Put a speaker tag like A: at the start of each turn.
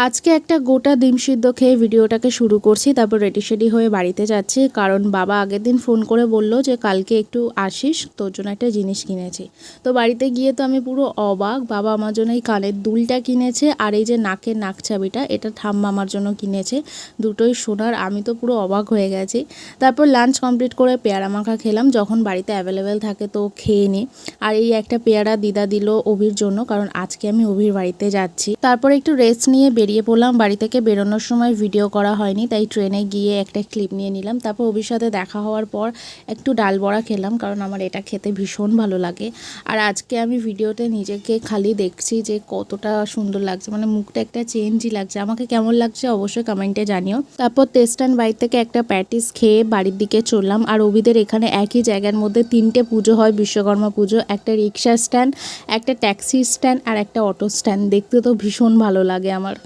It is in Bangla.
A: আজকে একটা গোটা ডিম সিদ্ধ খেয়ে ভিডিওটাকে শুরু করছি। তারপর রেডি সেডি হয়ে বাড়িতে যাচ্ছি, কারণ বাবা আগের দিন ফোন করে বলল যে কালকে একটু আসিস, তোর জন্য একটা জিনিস কিনেছি। তো বাড়িতে গিয়ে তো আমি পুরো অবাক। বাবা আমার জন্য এই কানের দুলটা কিনেছে, আর এই যে নাকের নাকছাবিটা, এটা ঠাম্মা আমার জন্য কিনেছে। দুটোই সোনার। আমি তো পুরো অবাক হয়ে গেছি। তারপর লাঞ্চ কমপ্লিট করে পেয়ারা মাখা খেলাম, যখন বাড়িতে অ্যাভেলেবেল থাকে তো খেয়ে নিই। আর এই একটা পেয়ারা দিদা দিল অভির জন্য, কারণ আজকে আমি অভির বাড়িতে যাচ্ছি। তারপর একটু রেস্ট নিয়ে বেরিয়ে পড়লাম। বাড়ি থেকে বেরোনোর সময় ভিডিও করা হয়নি, তাই ট্রেনে গিয়ে একটা ক্লিপ নিয়ে নিলাম। তারপর অভির সাথে দেখা হওয়ার পর একটু ডাল বড়া খেলাম, কারণ আমার এটা খেতে ভীষণ ভালো লাগে। আর আজকে আমি ভিডিওতে নিজেকে খালি দেখছি যে কতটা সুন্দর লাগছে, মানে মুখটা একটা চেঞ্জই লাগছে। আমাকে কেমন লাগছে অবশ্যই কমেন্টে জানিও। তারপর টেস্ট অ্যান্ড বাইট থেকে একটা প্যাটিস খেয়ে বাড়ির দিকে চললাম। আর অভিদের এখানে একই জায়গার মধ্যে 3টে পুজো হয়, বিশ্বকর্মা পুজো। একটা রিক্সা স্ট্যান্ড, একটা ট্যাক্সি স্ট্যান্ড আর একটা অটো স্ট্যান্ড। দেখতে তো ভীষণ ভালো লাগে আমার।